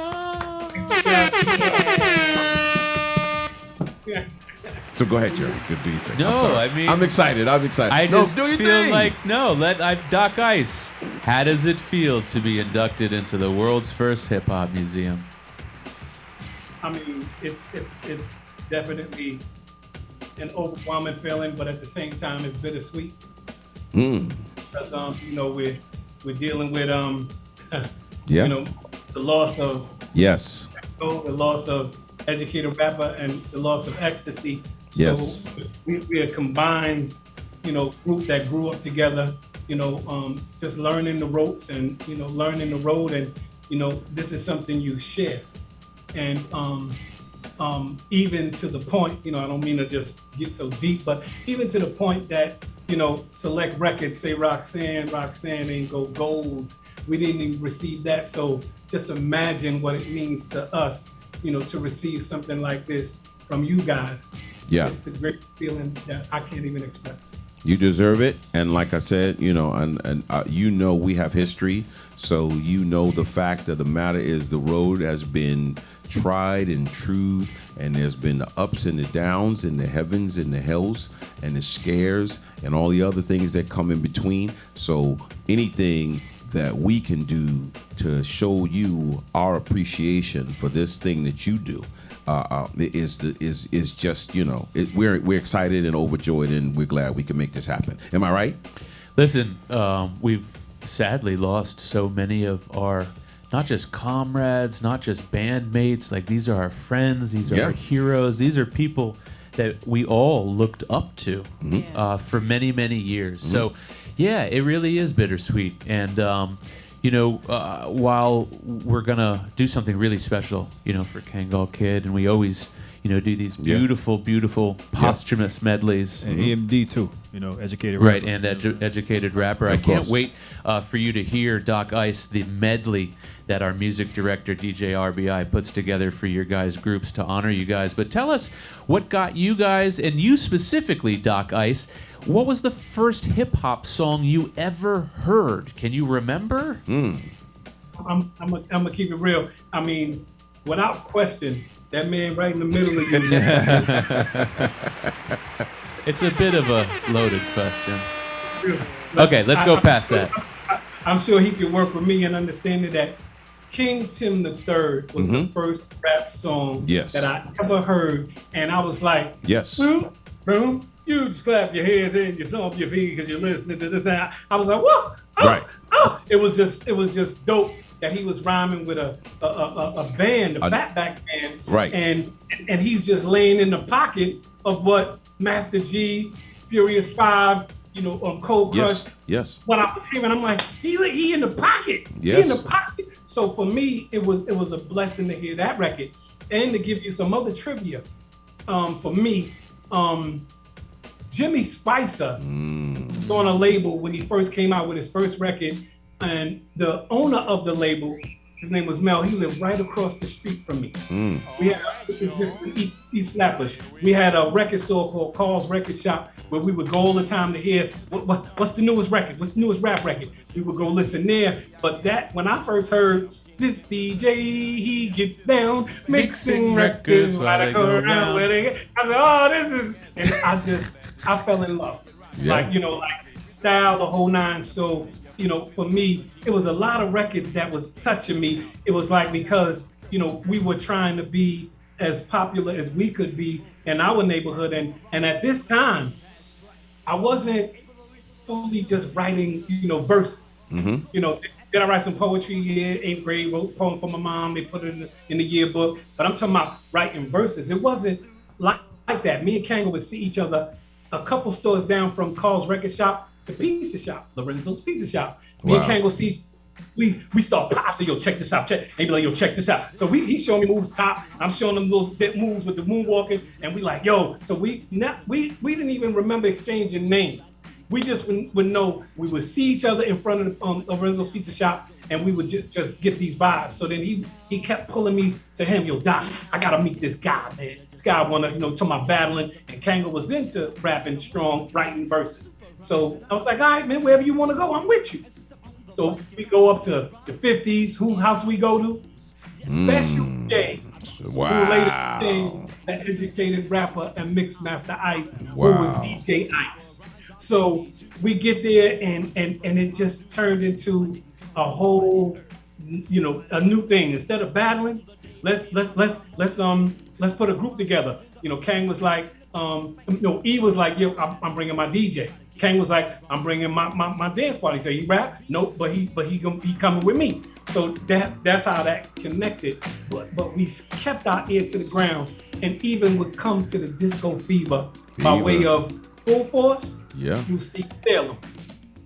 So go ahead, Jerry. Good do you think? No, I mean, I'm excited. I just do your feel thing. like Doc Ice. How does it feel to be inducted into the world's first hip hop museum? I mean, it's definitely an overwhelming feeling, but at the same time, it's bittersweet. Because you know we're dealing with Yeah. you know, the loss of Yes. the loss of educated rapper and the loss of ecstasy. Yes. So we're a combined, you know, group that grew up together. You know, just learning the ropes and learning the road, and this is something you share. And even to the point, I don't mean to just get so deep, but even to the point that, Select Records say Roxanne ain't go gold. We didn't even receive that. So just imagine what it means to us, to receive something like this from you guys. Yeah. It's the greatest feeling that I can't even express. You deserve it, and like I said, we have history. So you know the fact of the matter is the road has been tried and true, and there's been the ups and the downs and the heavens and the hells and the scares and all the other things that come in between. So anything that we can do to show you our appreciation for this thing that you do is just, you know, we're excited and overjoyed, and we're glad we can make this happen. Am I right? Listen, we've sadly lost so many of our, not just comrades, not just bandmates, like these are our friends, these are our heroes, these are people that we all looked up to for many, many years. So, yeah, it really is bittersweet. And, you know, while we're going to do something really special, you know, for Kangal Kid, and we always, you know, do these beautiful, beautiful posthumous medleys. And EMD too, you know, educated rapper. Right, and educated rapper. I can't wait for you to hear, Doc Ice, the medley that our music director, DJ RBI, puts together for your guys' groups to honor you guys. But tell us what got you guys, and you specifically, Doc Ice, what was the first hip-hop song you ever heard? Can you remember? I'm gonna keep it real. I mean, without question, that man right in the middle of you. It's a bit of a loaded question. Okay, let's go past that. I'm sure he can work with me in understanding that King Tim III was the first rap song that I ever heard, and I was like, boom, boom. You just clap your hands and you stomp your feet because you're listening to this. And I was like, whoa, oh. It was just dope that he was rhyming with a band, a fatback band, and he's just laying in the pocket of what Master G, Furious 5, you know, on Cold Crush. Yes. When I was hearing, I'm like, he in the pocket. Yes. He in the pocket. So for me, it was a blessing to hear that record, and to give you some other trivia. For me, Jimmy Spicer was on a label when he first came out with his first record, and the owner of the label, his name was Mel. He lived right across the street from me. We had this is East Flatbush. We had a record store called Carl's Record Shop where we would go all the time to hear what's the newest record, what's the newest rap record. We would go listen there. But that when I first heard this DJ, he gets down mixing records while they go around where they get. I said, oh, this is, and I fell in love. Like, you know, like style, the whole nine. So, you know, for me, it was a lot of records that was touching me. It was like, because, you know, we were trying to be as popular as we could be in our neighborhood. And at this time, I wasn't fully just writing, you know, verses. You know, did I write some poetry? Yeah, 8th grade, wrote a poem for my mom. They put it in the yearbook. But I'm talking about writing verses. It wasn't like that. Me and Kango would see each other a couple stores down from Carl's Record Shop, the pizza shop, Lorenzo's Pizza Shop. Me and Kango see, we start passing, yo, check this out, check. And be like, yo, check this out. So he's showing me moves top. I'm showing him those moves with the moonwalking. And we like, yo. So we didn't even remember exchanging names. We just would know we would see each other in front of Lorenzo's Pizza Shop, and we would just get these vibes. So then he kept pulling me to him. Yo, Doc, I gotta meet this guy, man. This guy wanna, you know, talk about battling, and Kango was into rapping strong, writing verses. So I was like, all right, man, wherever you wanna go, I'm with you. So we go up to the 50s. Who house we go to? Special J. Wow. Who later became the educated rapper and mixmaster Ice, who was DJ Ice. So we get there, and it just turned into a whole, you know, a new thing. Instead of battling, let's put a group together. You know, Kang was like, E was like, yo, I'm bringing my DJ. Kang was like, I'm bringing my dance party. So he rap? Nope, but he coming with me. So that's how that connected. But we kept our ear to the ground, and even would come to the Disco Fever by way of Full Force. Through Steve Salem,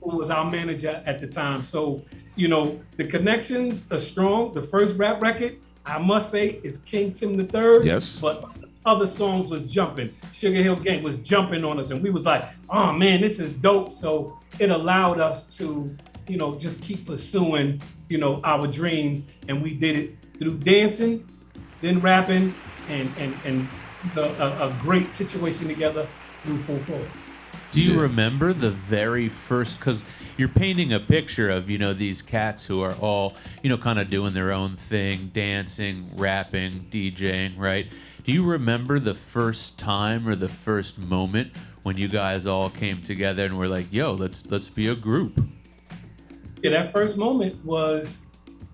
who was our manager at the time. So, you know, the connections are strong. The first rap record, I must say, is King Tim III. Yes. But other songs was jumping. Sugarhill Gang was jumping on us, and we was like, oh man, this is dope. So it allowed us to, you know, just keep pursuing, you know, our dreams. And we did it through dancing, then rapping, and a great situation together through Full Force. Do you remember the very first, because you're painting a picture of, you know, these cats who are all, you know, kind of doing their own thing, dancing, rapping, DJing, right? Do you remember the first time or the first moment when you guys all came together and were like, yo, let's be a group? Yeah, that first moment was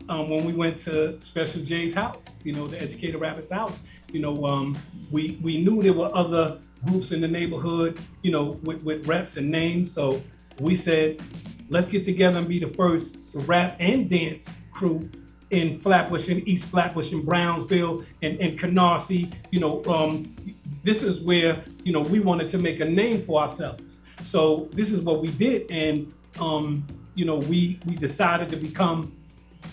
when we went to Special J's house, you know, the Educator Rapper's house. You know, we knew there were other groups in the neighborhood, you know, with reps and names. So we said, let's get together and be the first rap and dance crew in Flatbush, in East Flatbush, in Brownsville, and Canarsie. You know, this is where, you know, we wanted to make a name for ourselves. So this is what we did. And, you know, we decided to become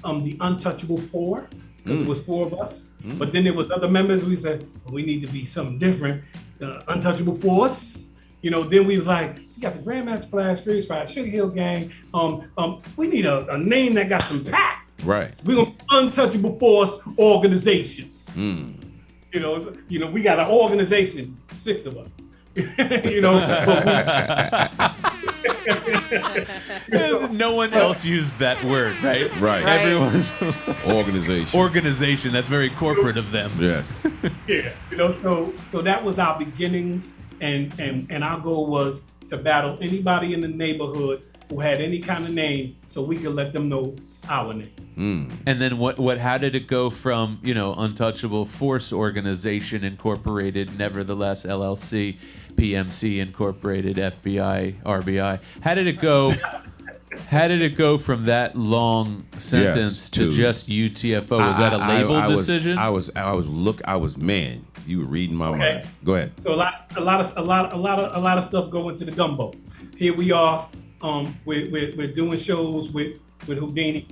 the Untouchable Four, because it was 4 of us. But then there was other members. We said, well, we need to be something different. The Untouchable Force. You know, then we was like, we got the Grandmaster Flash, Furious Fire, Sugarhill Gang. We need a name that got some pack. Right. So we're gonna be Untouchable Force Organization. You know, we got an organization, 6 of us. You know, but No one else used that word, right? Right. Everyone. Organization. That's very corporate of them. Yes. Yeah. You know, so that was our beginnings, and our goal was to battle anybody in the neighborhood who had any kind of name, so we could let them know our name. And then how did it go from, you know, Untouchable Force Organization Incorporated, Nevertheless LLC, PMC Incorporated, FBI, RBI? How did it go? How did it go from that long sentence to just UTFO? Was that a label decision? Man, you were reading my mind. Go ahead. So a lot of stuff go into the gumbo. Here we are. We're doing shows with Houdini.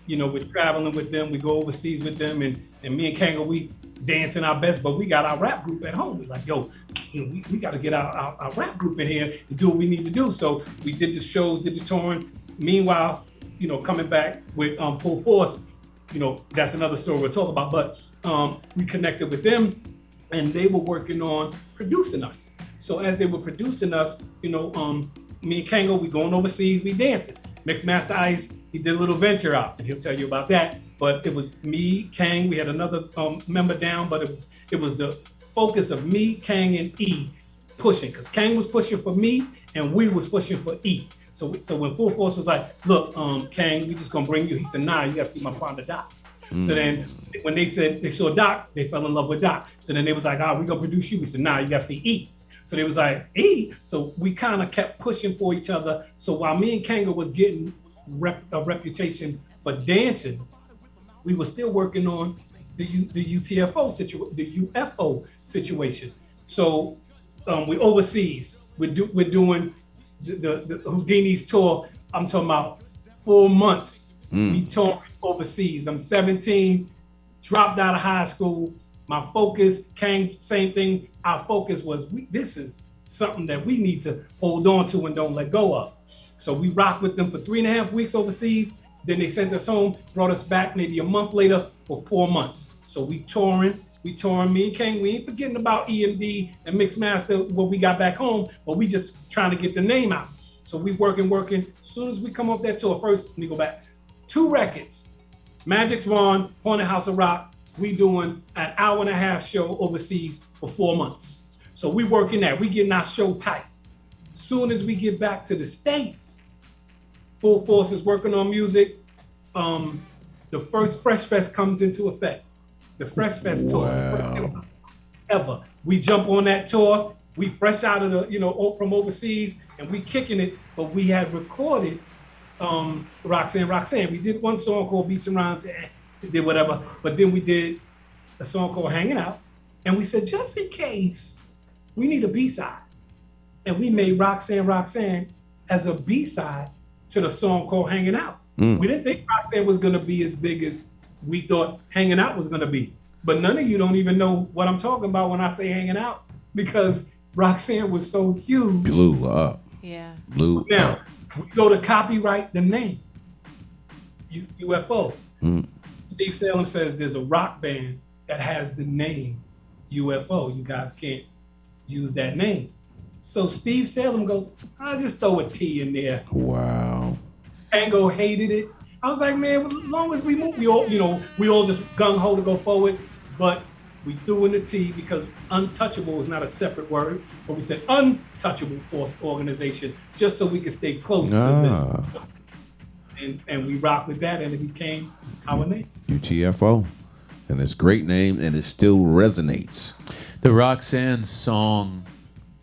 You know, we're traveling with them. We go overseas with them, and me and Kango, we dancing our best. But we got our rap group at home. We're like, yo, you know, we got to get our rap group in here and do what we need to do. So we did the shows, did the touring. Meanwhile, you know, coming back with Full Force, you know, that's another story we'll talk about. But we connected with them, and they were working on producing us. So as they were producing us, you know, me and Kango, we going overseas, we dancing. Mixmaster Ice, he did a little venture out, and he'll tell you about that. But it was me, Kang. We had another member down, but it was the focus of me, Kang, and E pushing, because Kang was pushing for me, and we was pushing for E. So when Full Force was like, look, Kang, we just gonna bring you. He said, nah, you gotta see my partner Doc. So then when they said they saw Doc, they fell in love with Doc. So then they was like, we gonna produce you. We said, nah, you gotta see E. So they was like, E. So we kind of kept pushing for each other. So while me and Kanga was getting a reputation for dancing, we were still working on the UTFO situation, the UFO situation. So we overseas. We're doing the Houdini's tour. I'm talking about 4 months. We touring overseas. I'm 17, dropped out of high school. My focus, Kang, same thing. Our focus was, this is something that we need to hold on to and don't let go of. So we rocked with them for 3.5 weeks overseas. Then they sent us home, brought us back maybe a month later for 4 months. So we touring, me and Kang. We ain't forgetting about EMD and Mixmaster, what we got back home, but we just trying to get the name out. So we working. As soon as we come off that tour, first, let me go back. 2 records, Magic's Ron, Haunted House of Rock. We doing an 1.5-hour show overseas for 4 months. So we working that, we getting our show tight. Soon as we get back to the States, Full Force is working on music. The first Fresh Fest comes into effect. The Fresh Fest tour, first ever. We jump on that tour. We fresh out of the, from overseas, and we kicking it. But we had recorded Roxanne. We did one song called Beats and Rhymes, did whatever. But then we did a song called Hanging Out, and we said, just in case, we need a B-side. And we made Roxanne as a B-side to the song called Hanging Out. We didn't think Roxanne was gonna be as big as we thought Hanging Out was gonna be. But none of you don't even know what I'm talking about when I say Hanging Out, because Roxanne was so huge. Blew up. Yeah. Blew now, up. we go to copyright the name, UFO. Steve Salem says there's a rock band that has the name UFO. You guys can't use that name. So Steve Salem goes, I'll just throw a T in there. Wow. Tango hated it. I was like, man, as long as we move, we all just gung ho to go forward. But we threw in the T because untouchable is not a separate word, but we said untouchable force organization, just so we could stay close to them. And we rocked with that, and it became our name. UTFO. And it's a great name, and it still resonates. The Roxanne song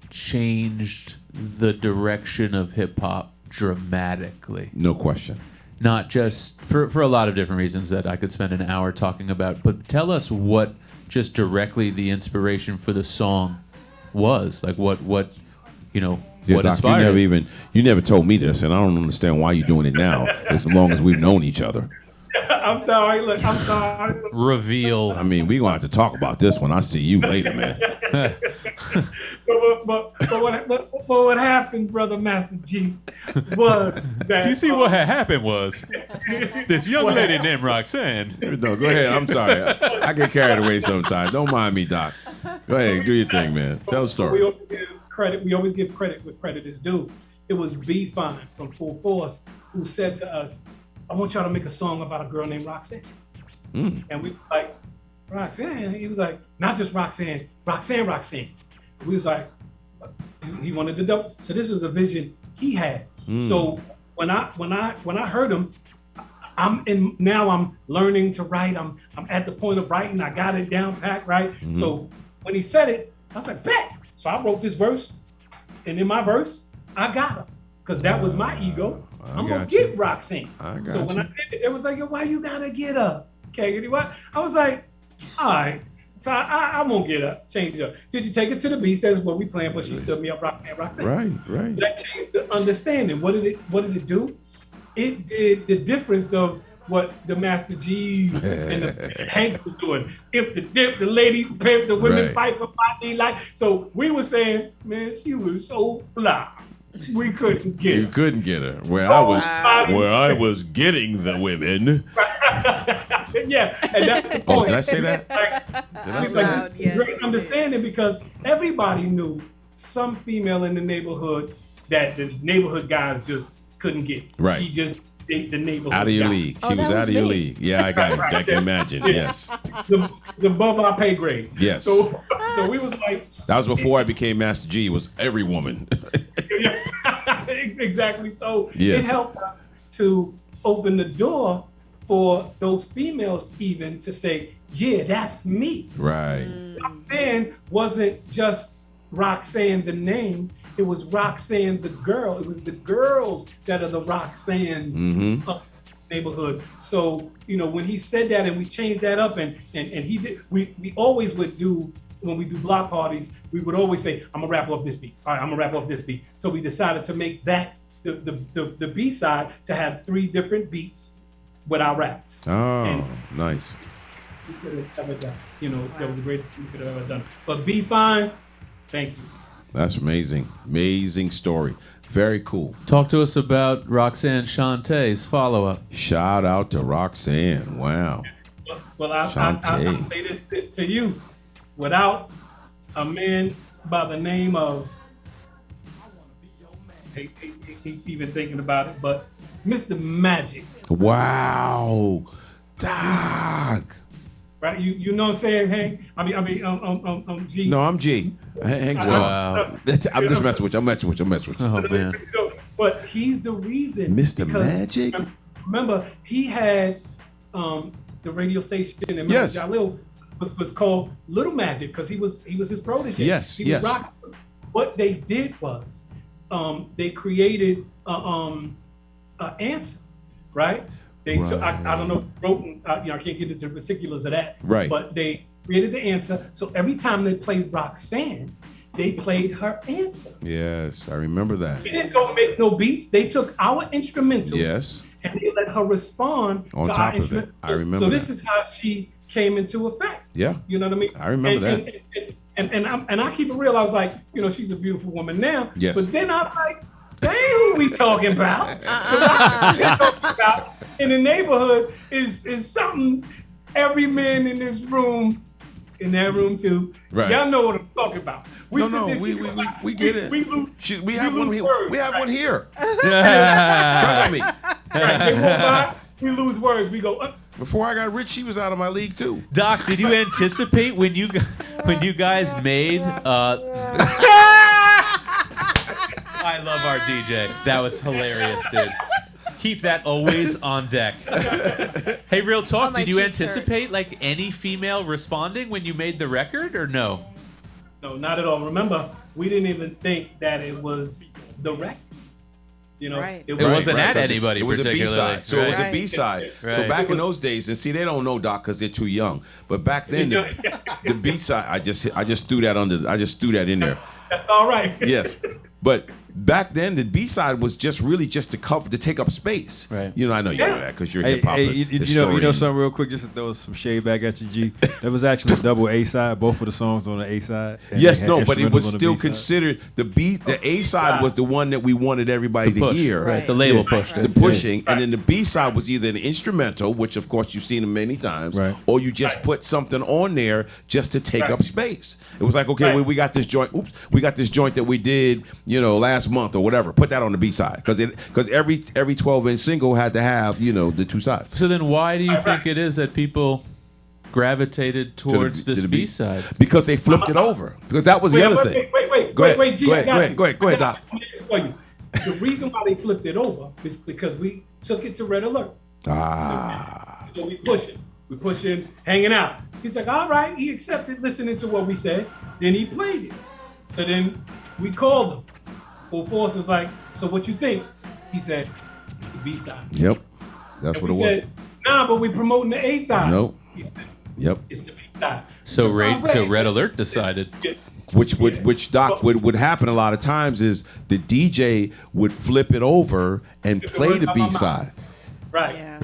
changed the direction of hip hop dramatically. No question. Not just for a lot of different reasons that I could spend an hour talking about, but tell us what just directly the inspiration for the song was. Like what what Doc, inspired it? You never told me this, and I don't understand why you're doing it now, as long as we've known each other. I'm sorry. Look, I'm sorry. Reveal. I mean, we're going to have to talk about this when I see you later, man. but what happened, Brother Master G, was that... You see what had happened was this young lady named Roxanne. No, go ahead. I'm sorry. I get carried away sometimes. Don't mind me, Doc. Go ahead. Do your thing, man. Tell the story. We always give credit where credit is due. It was B Fine from Full Force who said to us, I want y'all to make a song about a girl named Roxanne. And we were like, Roxanne? He was like, not just Roxanne, Roxanne. We was like, he wanted to double. So this was a vision he had. So when I heard him, now I'm learning to write. I'm at the point of writing. I got it down packed, right? So when he said it, I was like, bet. So I wrote this verse, and in my verse, I got her. Because that was my ego. I'm going to get Roxanne. So when I did it, it was like, why you got to get her? Okay, what? I was like, all right. So I won't get her. Change her. Did you take it to the beach? That's what we playing, but she stood me up, Roxanne. Right. That changed the understanding. What did it do? It did the difference of what the Master G's and the Hanks was doing. If the dip, the ladies pimp, the women fight for body like. So we were saying, man, she was so fly. We couldn't get her. You couldn't get her. Where I was getting the women. Yeah, and that's the point. Oh, did I say that? Great understanding, because everybody knew some female in the neighborhood that the neighborhood guys just couldn't get. Right. She just ate the neighborhood out of your guy. league. She was out of your league. Yeah, I got it. I can imagine. Yes. It's above our pay grade. Yes. So we was like. That was before I became Master G. It was every woman. Exactly. So yes. It helped us to open the door for those females even to say, yeah, that's me. Right. Roxanne wasn't just Roxanne the name. It was Roxanne the girl. It was the girls that are the Roxannes of the neighborhood. So, when he said that and we changed that up and he did, we always would do, when we do block parties, we would always say, I'm gonna rap off this beat. All right, I'm gonna rap off this beat. So we decided to make that the B side to have 3 different beats with our raps. Oh, nice. We could have ever done. That was the greatest thing we could have ever done. But Be Fine, thank you. That's amazing. Amazing story. Very cool. Talk to us about Roxanne Shantae's follow-up. Shout out to Roxanne. Wow. Well, I'll say this to you. Without a man by the name of, I hate even thinking about it, but Mr. Magic. Wow. Doc. Right? You know what I'm saying, Hank? I mean, G. No, I'm G. Hank's wow. I'm just messing with you. I'm messing with you. Oh, man. But he's the reason. Mr. Magic? Remember, he had the radio station in Jalil was called Little Magic because he was his protege. Yes, he was rocking. What they did was they created an answer, right? They took, I don't know, I can't get into the particulars of that. Right. But they created the answer. So every time they played Roxanne, they played her answer. Yes, I remember that. They didn't go make no beats. They took our instrumental. Yes. And they let her respond on to top our of instrumental. it. I remember. So this is how she came into effect. Yeah. You know what I mean? I remember that. And I keep it real. I was like, she's a beautiful woman now. Yes. But then I'm like, dang, who we talking about? Talking about in the neighborhood is something every man in this room in that room too. Right. Y'all know what I'm talking about. We get it. We have one here. We have one here. Trust me. Right, they walk by, we lose words. We go. Before I got rich, she was out of my league too. Doc, did you anticipate when you guys made? I love our DJ. That was hilarious, dude. Keep that always on deck. Hey, real talk. Did you anticipate like any female responding when you made the record, or no? No, not at all. Remember, we didn't even think that it was the record. You know, Right. It wasn't at anybody. It was a particularly. B-side. So it was a B-side. Right. So back in those days, and see, they don't know Doc because they're too young. But back then, the B-side, I just threw that in there. That's all right. Yes, but back then the B-side was just to take up space. Right. You know, I know you know that because you're a Hey, hip hop you know something real quick, just to throw some shade back at you, G. That was actually a double A side. Both of the songs on the A side. Yes, no, but it was instrumentals on the still B-side. considered the A side was the one that we wanted everybody to hear. Right. The label pushed it. The pushing, and then the B side was either an instrumental, which of course you've seen them many times, Right. or you just put something on there just to take up space. It was like, okay, we got this joint. Oops, we got this joint that we did, last month or whatever. Put that on the B side because every 12-inch single had to have the two sides. So then, why do you think it is that people gravitated towards this B side? Because they flipped it over. Because that was the other thing. Wait, Go ahead, G, go I ahead, got go you. ahead, go ahead, go ahead, Doc. For you. The reason why they flipped it over is because we took it to Red Alert. So we pushing, hanging out. He's like, all right, he accepted listening to what we said. Then he played it. So then we called him. Full Force was like, so what you think? He said, it's the B side. Yep, that's And what we it was. said, nah, but we promoting the A side. Nope. He said, Yep. it's the B side. So Red Alert decided. Which Doc would happen a lot of times is the DJ would flip it over and play the B side. Right. Yeah.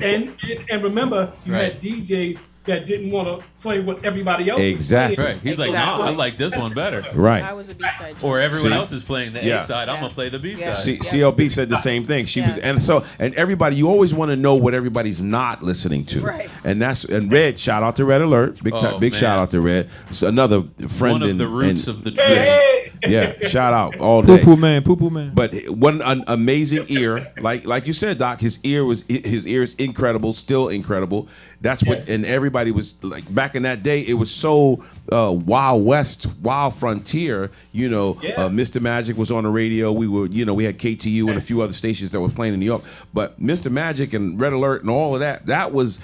And remember, you Right. had DJs that didn't want to play what everybody else Exactly. was playing. Right. He's like, Exactly. no, I like this one better. Right. I was a B-side. Or everyone See? else is playing the Yeah. A side. I'm gonna play the B side. C- CLB said the same thing. She was, Yeah. and everybody, you always want to know what everybody's not listening to, Right. And Red, shout out to Red Alert, big Oh, big man. shout out to Red, so another friend One of in- the roots in- of the yeah, tree. yeah, shout out all day. Poo poo man. But one an amazing ear, like you said, Doc. His ear is incredible, still incredible. That's what, and everybody was like back in that day. It was so Wild West, Wild Frontier. Mr. Magic was on the radio. We were, we had KTU and a few other stations that were playing in New York. But Mr. Magic and Red Alert and all of that, that was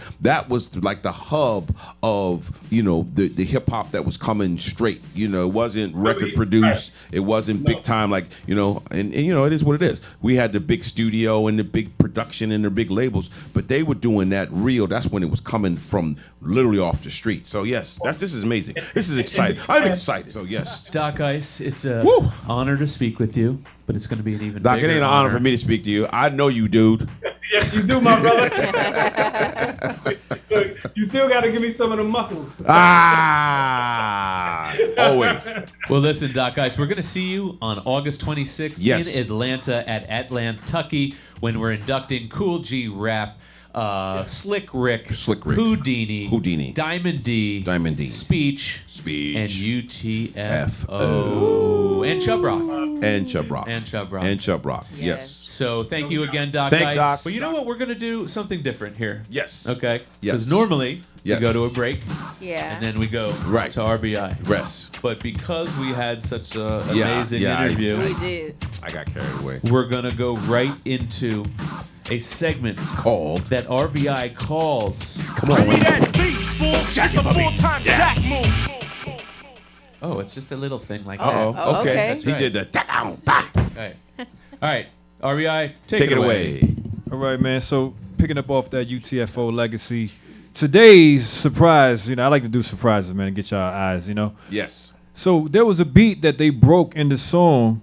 like the hub of the hip hop that was coming straight. It wasn't record produced. It wasn't big time like and it is what it is. We had the big studio and the big production and the big labels, but they were doing that real. That's when it was coming from literally off the street. So yes, this is amazing. This is exciting. I'm excited. So yes, Doc Ice, it's a Woo. honor to speak with you, but it's going to be an even Doc, bigger it ain't an honor for me to speak to you. I know you, dude. Yes, you do, my brother. Look, you still got to give me some of the muscles. Always. Well, listen, Doc Ice, we're going to see you on August 26th Yes. in Atlanta at Atlantucky when we're inducting Cool G Rap, Slick Rick, Houdini, Diamond D, Speech, and UTFO, and Chub Rock. Yes. So thank you again, Doc Thanks, Ice. Doc. But you know what? We're going to do something different here. Yes. Okay? Yes. Because normally Yes. we go to a break Yeah. and then we go Right. to RBI. Rest. But because we had such an Yeah, amazing yeah, interview, We did. I got carried away. we're going to go right into a segment Called. that RBI calls. Come on. Oh, it's just a little thing like Uh-oh. that. Oh, Okay. okay. That's He right. did the All right. All right. RBI, take it away. All right, man. So picking up off that UTFO legacy, today's surprise. I like to do surprises, man, and get y'all eyes. Yes. So there was a beat that they broke in the song,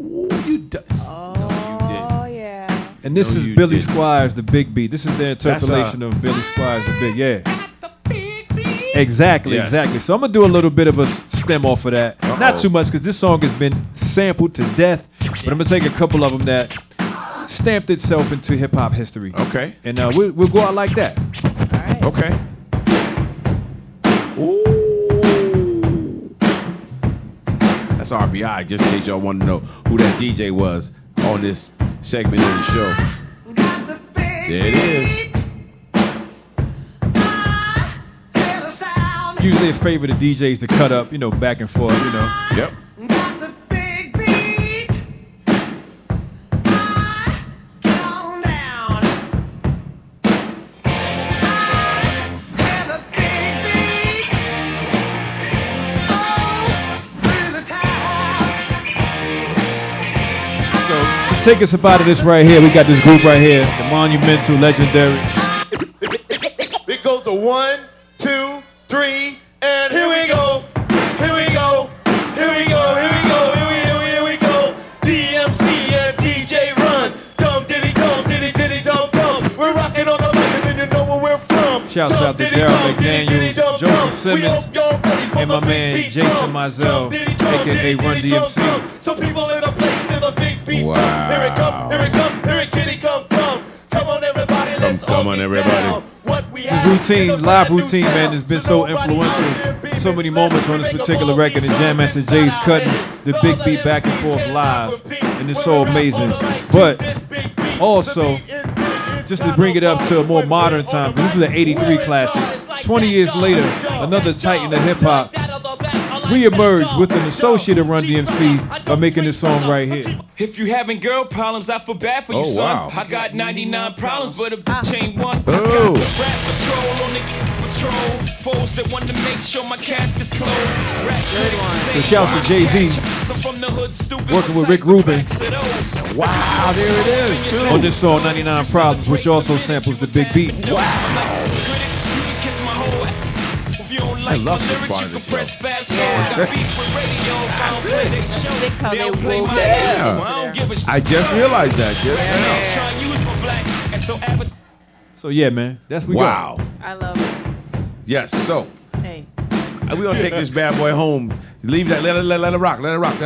Ooh, you did. Oh, yeah. and this No, is you Billy didn't. Squires, the big beat. This is their interpolation of Billy Squires, the big. Yeah. Exactly, Yes. exactly. So I'm gonna do a little bit of a stem off of that. Not too much, because this song has been sampled to death. But I'm gonna take a couple of them that stamped itself into hip hop history. Okay. And we'll go out like that. All right. Okay. That's RBI, just in case y'all want to know who that DJ was on this segment of the show. There it is. Usually a favorite of DJs to cut up, back and forth, Yep. Take us up out of this right here. We got this group right here, the monumental, legendary. It goes to 1, 2, 3, and here we go. Here we go. Here we go. Here we go. Here we go. DMC and DJ Run. Dum diddy dum dum. We're rocking on the mic and then you know where we're from. Shouts out to Daryl McDaniels, Joseph Simmons, and my man Jason Mizell, aka Run DMC. Some people in the place in the big beat. Wow. Here it come, here it come, here it kitty come. Come on everybody, let's Come on everybody. This routine, live routine, man, has been so influential. So many moments on this particular record, and Jam Master Jay's cutting the big beat back and forth live, and it's so amazing. But also, just to bring it up to a more modern time, because this was an '83 classic. 20 years later, another titan of hip hop re-emerged with an associate of Run DMC by making this song right here. If you having girl problems, I feel bad for you, Oh, son. wow. I got 99 problems, but a bitch ain't one. Oh. I got the rap patrol on the patrol. Foes that want to make sure my casket's closed. Rap critics So shouts to Jay-Z working with Rick Rubin. Wow, there it is, too. On this song, 99 Problems, which also samples the big beat. I love this part of the show. Sick how they wove that into there. I just realized that. So yeah, man, that's what we Wow. I love it. Yes, so Hey. we're going to take this bad boy home. Leave that, let it rock, let it rock,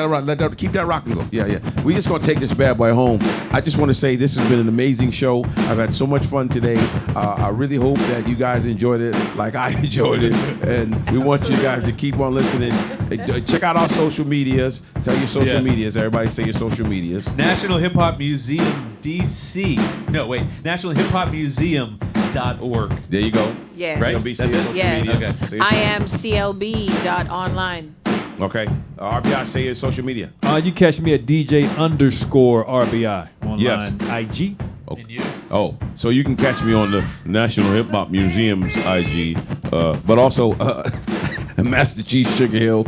keep that rocking go. Yeah. We just going to take this bad boy home. I just want to say this has been an amazing show. I've had so much fun today. I really hope that you guys enjoyed it like I enjoyed it. And we want you guys to keep on listening. Check out our social medias. Tell your social medias. Everybody say your social medias. National Hip Hop Museum DC. No, wait. National Hip Hop Museum.org. There you go. Yes. Right? CLB, That's it? Yes. Okay. I am CLB.online. Okay. RBI, say your social media. You catch me at DJ_RBI online. Yes. IG. Okay. Oh, so you can catch me on the National Hip Hop Museum's IG, but also Master G Sugarhill.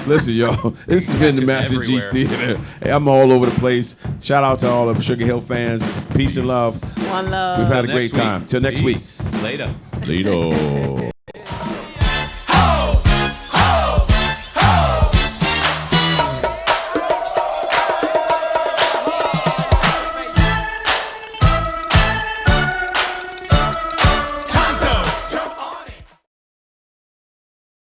Listen, y'all, this has been the Master G Theater. Hey, I'm all over the place. Shout out to all of Sugarhill fans. Peace and love. One love. We've had a great time. Till next week. Later. Later.